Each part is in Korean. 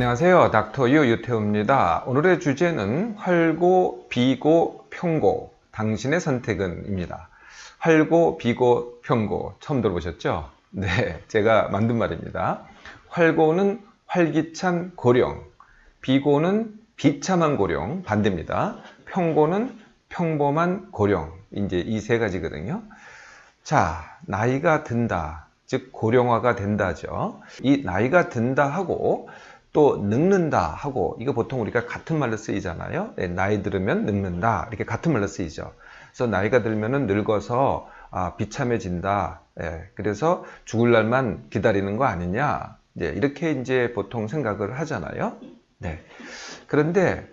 안녕하세요. 닥터 유태우입니다. 오늘의 주제는 활고, 비고, 평고, 당신의 선택은 입니다. 활고, 비고, 평고 처음 들어보셨죠? 네, 제가 만든 말입니다. 활고는 활기찬 고령, 비고는 비참한 고령, 반대입니다. 평고는 평범한 고령, 이제 이 세 가지거든요. 자, 나이가 든다, 즉 고령화가 된다죠. 이 나이가 든다 하고 또 늙는다 하고, 이거 보통 우리가 같은 말로 쓰이잖아요. 네, 나이 들으면 늙는다, 이렇게 같은 말로 쓰이죠. 그래서 나이가 들면은 늙어서 비참해진다. 그래서 죽을 날만 기다리는 거 아니냐, 이렇게 이제 보통 생각을 하잖아요. 네. 그런데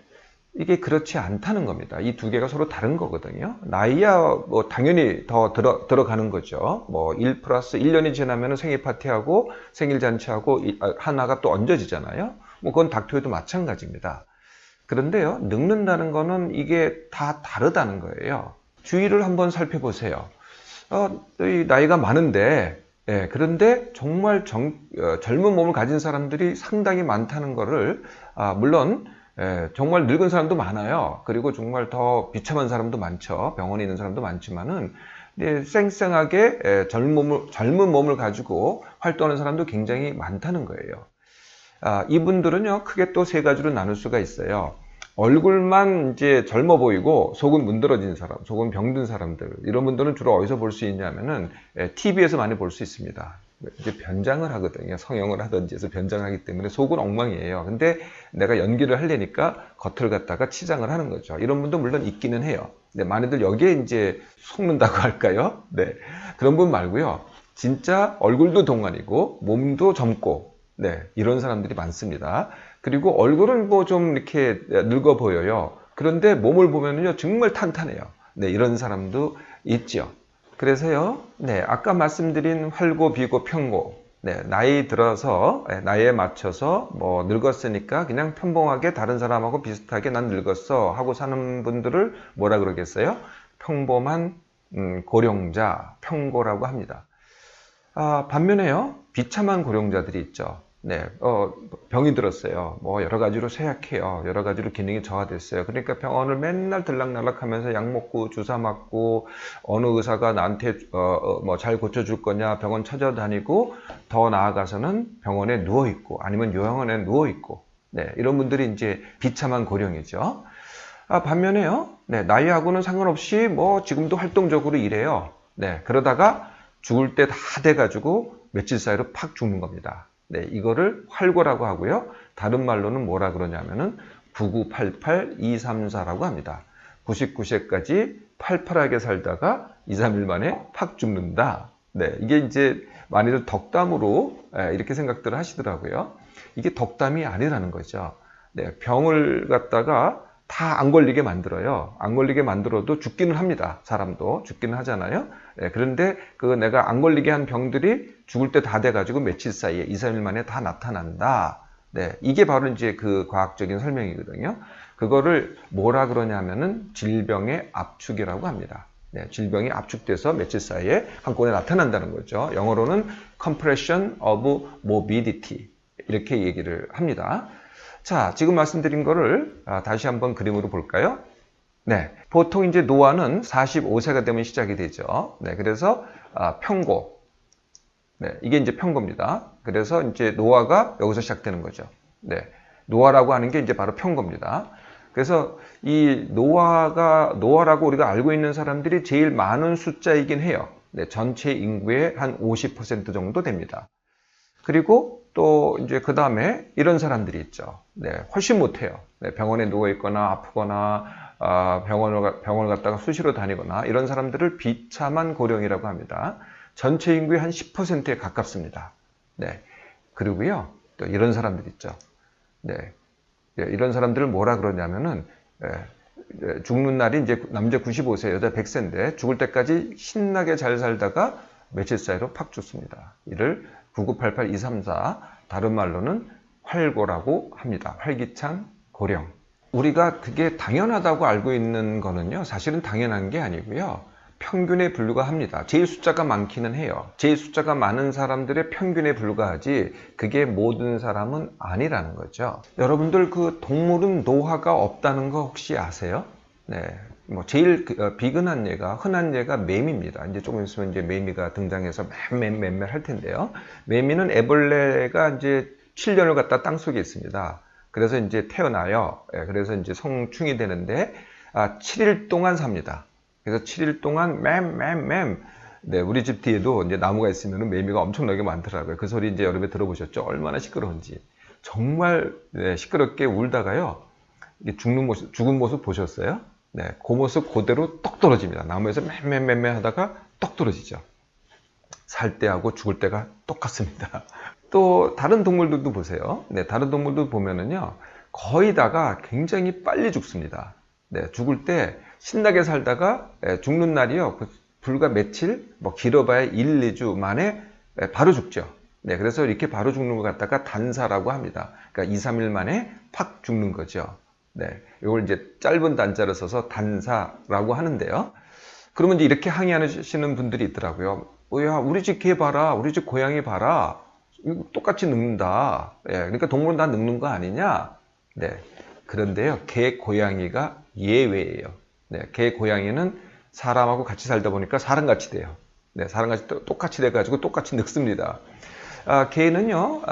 이게 그렇지 않다는 겁니다. 이 두 개가 서로 다른 거거든요. 나이야 뭐 당연히 더 들어가는 거죠. 뭐 1 플러스 1년이 지나면 생일 파티하고 생일 잔치하고 하나가 또 얹어지잖아요. 뭐 그건 닥터에도 마찬가지입니다. 그런데요, 늙는다는 거는 이게 다 다르다는 거예요. 주위를 한번 살펴보세요. 이 나이가 많은데, 그런데 정말 젊은 몸을 가진 사람들이 상당히 많다는 거를, 물론 정말 늙은 사람도 많아요. 그리고 정말 더 비참한 사람도 많죠. 병원에 있는 사람도 많지만은 쌩쌩하게 젊은 몸을 가지고 활동하는 사람도 굉장히 많다는 거예요. 이분들은요, 크게 또 세 가지로 나눌 수가 있어요. 얼굴만 이제 젊어 보이고 속은 문드러진 사람, 속은 병든 사람들, 이런 분들은 주로 어디서 볼 수 있냐면은 TV에서 많이 볼 수 있습니다. 이제 변장을 하거든요. 성형을 하든지 해서 변장하기 때문에 속은 엉망이에요. 근데 내가 연기를 하려니까 겉을 갖다가 치장을 하는 거죠. 이런 분도 물론 있기는 해요. 근데 많이들 여기에 이제 속는다고 할까요? 네. 그런 분 말고요. 진짜 얼굴도 동안이고 몸도 젊고, 이런 사람들이 많습니다. 그리고 얼굴은 뭐 좀 이렇게 늙어 보여요. 그런데 몸을 보면요, 정말 탄탄해요. 이런 사람도 있죠. 그래서요, 아까 말씀드린 활고, 비고, 평고, 나이 들어서, 나이에 맞춰서 뭐 늙었으니까 그냥 평범하게 다른 사람하고 비슷하게 난 늙었어 하고 사는 분들을 뭐라 그러겠어요? 평범한 고령자, 평고라고 합니다. 반면에요, 비참한 고령자들이 있죠. 병이 들었어요. 뭐 여러 가지로 쇠약해요. 여러 가지로 기능이 저하됐어요. 그러니까 병원을 맨날 들락날락 하면서 약 먹고 주사 맞고, 어느 의사가 나한테 뭐 잘 고쳐줄 거냐 병원 찾아다니고, 더 나아가서는 병원에 누워 있고 아니면 요양원에 누워 있고, 이런 분들이 이제 비참한 고령이죠. 반면에요, 나이하고는 상관없이 뭐 지금도 활동적으로 일해요. 그러다가 죽을 때 다 돼가지고 며칠 사이로 팍 죽는 겁니다. 이거를 활고라고 하고요. 다른 말로는 뭐라 그러냐면은 9988-234라고 합니다. 99세까지 팔팔하게 살다가 2, 3일 만에 팍 죽는다. 이게 이제 많이들 덕담으로 이렇게 생각들을 하시더라고요. 이게 덕담이 아니라는 거죠. 병을 갖다가 다 안 걸리게 만들어요. 안 걸리게 만들어도 죽기는 합니다. 사람도 죽기는 하잖아요. 그런데 그 내가 안 걸리게 한 병들이 죽을 때 다 돼가지고 며칠 사이에 2, 3일 만에 다 나타난다. 이게 바로 이제 그 과학적인 설명이거든요. 그거를 뭐라 그러냐면은 질병의 압축이라고 합니다. 질병이 압축돼서 며칠 사이에 한꺼번에 나타난다는 거죠. 영어로는 compression of morbidity, 이렇게 얘기를 합니다. 자, 지금 말씀드린 거를 다시 한번 그림으로 볼까요? 보통 이제 노화는 45세가 되면 시작이 되죠. 그래서 평고, 이게 이제 평고입니다. 그래서 이제 노화가 여기서 시작되는 거죠. 노화라고 하는 게 이제 바로 평고입니다. 그래서 이 노화라고 우리가 알고 있는 사람들이 제일 많은 숫자이긴 해요. 전체 인구의 한 50% 정도 됩니다. 그리고 또 이제 그 다음에 이런 사람들이 있죠. 훨씬 못해요. 병원에 누워 있거나 아프거나 병원을 갔다가 수시로 다니거나 이런 사람들을 비참한 고령이라고 합니다. 전체 인구의 한 10%에 가깝습니다. 그리고요, 또 이런 사람들 있죠. 이런 사람들을 뭐라 그러냐면은 죽는 날이 이제 남자 95세, 여자 100세인데 죽을 때까지 신나게 잘 살다가 며칠 사이로 팍 죽습니다. 이를 9988-234, 다른 말로는 활고라고 합니다. 활기찬 고령. 우리가 그게 당연하다고 알고 있는 거는요, 사실은 당연한 게 아니고요. 평균에 불과합니다. 제일 숫자가 많기는 해요. 제일 숫자가 많은 사람들의 평균에 불과하지 그게 모든 사람은 아니라는 거죠. 여러분들 그 동물은 노화가 없다는 거 혹시 아세요? 네, 뭐 제일 비근한 예가 흔한 예가 매미입니다. 이제 조금 있으면 이제 매미가 등장해서 맴 할 텐데요. 매미는 애벌레가 이제 7년을 갖다 땅 속에 있습니다. 그래서 이제 태어나요. 그래서 이제 성충이 되는데 7일 동안 삽니다. 그래서 7일 동안 맴. 네, 우리 집 뒤에도 이제 나무가 있으면 매미가 엄청나게 많더라고요. 그 소리 이제 여러 번 들어보셨죠? 얼마나 시끄러운지. 정말 네, 시끄럽게 울다가요. 이게 죽은 모습 보셨어요? 네, 그 모습 그대로 똑 떨어집니다. 나무에서 맴 하다가 똑 떨어지죠. 살 때하고 죽을 때가 똑같습니다. 또 다른 동물들도 보세요. 네, 다른 동물도 보면은요. 거의 다가 굉장히 빨리 죽습니다. 네, 죽을 때 신나게 살다가 죽는 날이요. 불과 며칠, 뭐 길어봐야 1, 2주 만에 바로 죽죠. 네, 그래서 이렇게 바로 죽는 것 갖다가 단사라고 합니다. 그러니까 2, 3일 만에 팍 죽는 거죠. 네, 이걸 이제 짧은 단자를 써서 단사라고 하는데요. 그러면 이제 이렇게 항의하시는 분들이 있더라고요. 야, 우리 집 개 봐라, 우리 집 고양이 봐라. 이거 똑같이 늙는다. 예, 그러니까 동물은 다 늙는 거 아니냐? 네, 그런데요, 개, 고양이가 예외예요. 네, 개, 고양이는 사람하고 같이 살다 보니까 사람같이 돼요. 네, 사람같이 똑같이 돼가지고 똑같이 늙습니다. 개는요,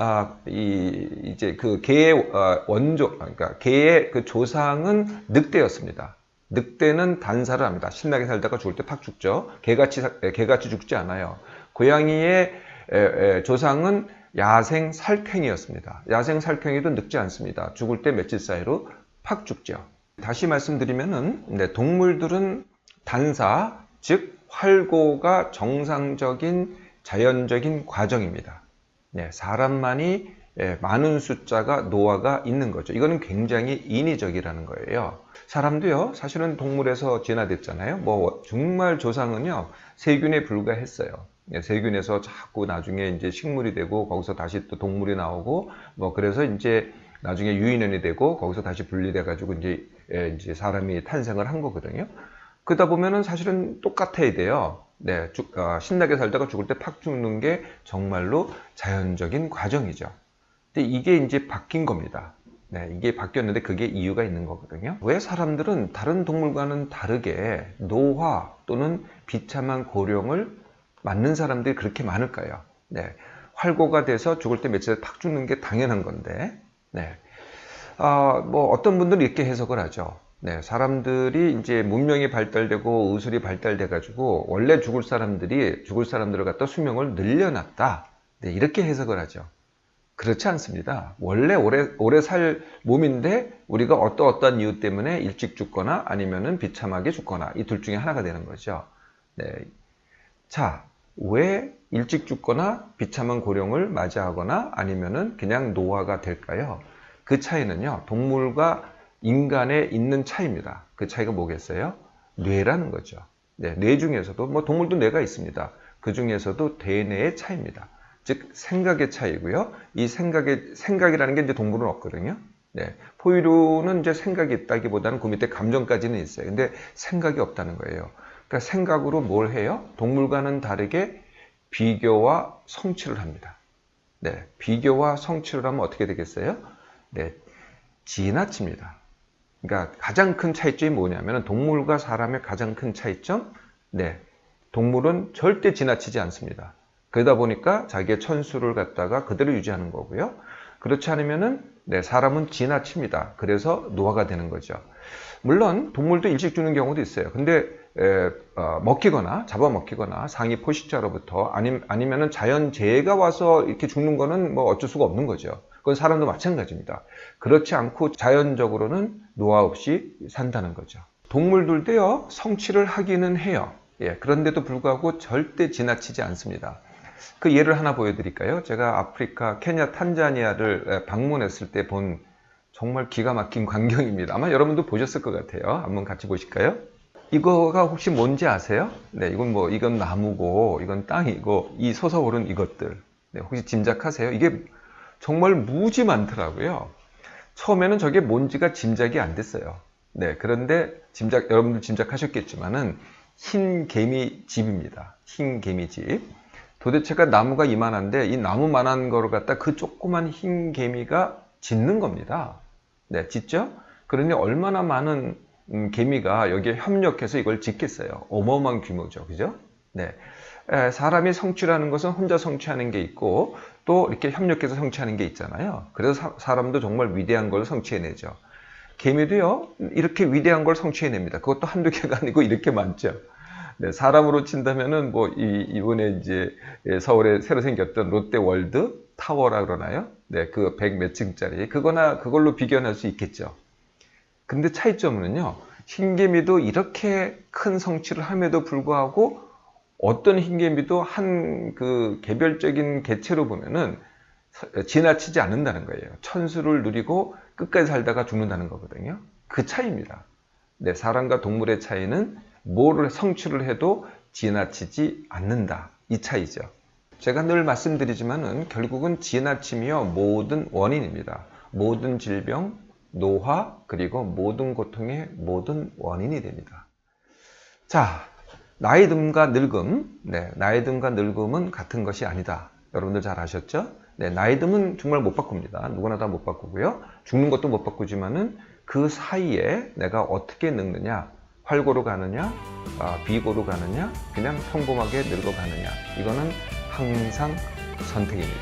이제 그 개의 원조, 그러니까 개의 그 조상은 늑대였습니다. 늑대는 단사를 합니다. 신나게 살다가 죽을 때 팍 죽죠. 개같이 죽지 않아요. 고양이의 조상은 야생 살쾡이였습니다. 야생 살쾡이도 늙지 않습니다. 죽을 때 며칠 사이로 팍 죽죠. 다시 말씀드리면은, 네, 동물들은 단사, 즉 활고가 정상적인 자연적인 과정입니다. 네, 사람만이 많은 숫자가 노화가 있는 거죠. 이거는 굉장히 인위적이라는 거예요. 사람도요, 사실은 동물에서 진화됐잖아요. 뭐 정말 조상은요, 세균에 불과했어요. 세균에서 자꾸 나중에 이제 식물이 되고 거기서 다시 또 동물이 나오고 뭐 그래서 이제 나중에 유인원이 되고 거기서 다시 분리돼 가지고 이제 사람이 탄생을 한 거거든요. 그러다 보면은 사실은 똑같아야 돼요. 네, 신나게 살다가 죽을 때 팍 죽는 게 정말로 자연적인 과정이죠. 근데 이게 이제 바뀐 겁니다. 네, 이게 바뀌었는데 그게 이유가 있는 거거든요. 왜 사람들은 다른 동물과는 다르게 노화 또는 비참한 고령을 맞는 사람들이 그렇게 많을까요? 네, 활고가 돼서 죽을 때 며칠 팍 죽는 게 당연한 건데, 네, 뭐 어떤 분들은 이렇게 해석을 하죠. 네, 사람들이 이제 문명이 발달되고 의술이 발달돼 가지고 원래 죽을 사람들을 갖다 수명을 늘려놨다. 네, 이렇게 해석을 하죠. 그렇지 않습니다. 원래 오래 살 몸인데 우리가 어떠한 이유 때문에 일찍 죽거나 아니면은 비참하게 죽거나 이 둘 중에 하나가 되는 거죠. 네. 자, 왜 일찍 죽거나 비참한 고령을 맞이하거나 아니면은 그냥 노화가 될까요? 그 차이는요, 동물과 인간에 있는 차이입니다. 그 차이가 뭐겠어요? 뇌라는 거죠. 네, 뇌 중에서도 뭐 동물도 뇌가 있습니다. 그 중에서도 대뇌의 차이입니다. 즉 생각의 차이고요. 이 생각이라는 게 이제 동물은 없거든요. 네, 포유류는 이제 생각이 있다기보다는 그 밑에 감정까지는 있어요. 근데 생각이 없다는 거예요. 그러니까 생각으로 뭘 해요? 동물과는 다르게 비교와 성취를 합니다. 네, 비교와 성취를 하면 어떻게 되겠어요? 네, 지나칩니다. 그러니까 가장 큰 차이점이 뭐냐면 동물과 사람의 가장 큰 차이점, 네, 동물은 절대 지나치지 않습니다. 그러다 보니까 자기의 천수를 갖다가 그대로 유지하는 거고요. 그렇지 않으면은 네, 사람은 지나칩니다. 그래서 노화가 되는 거죠. 물론 동물도 일찍 죽는 경우도 있어요. 근데 먹히거나 잡아먹히거나 상위 포식자로부터 아니면은 자연재해가 와서 이렇게 죽는 거는 뭐 어쩔 수가 없는 거죠. 그건 사람도 마찬가지입니다. 그렇지 않고 자연적으로는 노화 없이 산다는 거죠. 동물들도요, 성취를 하기는 해요. 예, 그런데도 불구하고 절대 지나치지 않습니다. 그 예를 하나 보여드릴까요? 제가 아프리카, 케냐, 탄자니아를 방문했을 때 본 정말 기가 막힌 광경입니다. 아마 여러분도 보셨을 것 같아요. 한번 같이 보실까요? 이거가 혹시 뭔지 아세요? 네, 이건 나무고, 이건 땅이고, 이 솟아오른 이것들. 네, 혹시 짐작하세요? 이게 정말 무지 많더라고요. 처음에는 저게 뭔지가 짐작이 안 됐어요. 네, 그런데 여러분들 짐작하셨겠지만은 흰 개미집입니다. 흰 개미집. 도대체가 나무가 이만한데 이 나무만한 거를 갖다 그 조그만 흰 개미가 짖는 겁니다. 네, 짖죠? 그러니 얼마나 많은 개미가 여기에 협력해서 이걸 짓겠어요. 어마어마한 규모죠. 그죠? 네. 사람이 성취라는 것은 혼자 성취하는 게 있고 또 이렇게 협력해서 성취하는 게 있잖아요. 그래서 사람도 정말 위대한 걸 성취해내죠. 개미도요, 이렇게 위대한 걸 성취해냅니다. 그것도 한두 개가 아니고 이렇게 많죠. 네, 사람으로 친다면은 이번에 이제 서울에 새로 생겼던 롯데월드 타워라 그러나요? 네, 그 100 몇 층짜리 그걸로 비교할 수 있겠죠. 근데 차이점은요, 흰개미도 이렇게 큰 성취를 함에도 불구하고 어떤 흰개미도 한 그 개별적인 개체로 보면은 지나치지 않는다는 거예요. 천수를 누리고 끝까지 살다가 죽는다는 거거든요. 그 차이입니다. 네, 사람과 동물의 차이는 뭐를 성취를 해도 지나치지 않는다. 이 차이죠. 제가 늘 말씀드리지만은 결국은 지나침이요, 모든 원인입니다. 모든 질병, 노화, 그리고 모든 고통의 모든 원인이 됩니다. 자, 나이 듦과 늙음. 네, 나이 듦과 늙음은 같은 것이 아니다. 여러분들 잘 아셨죠? 네, 나이 듦은 정말 못 바꿉니다. 누구나 다 못 바꾸고요. 죽는 것도 못 바꾸지만은 그 사이에 내가 어떻게 늙느냐, 활고로 가느냐, 비고로 가느냐, 그냥 평범하게 늙어가느냐. 이거는 항상 선택입니다.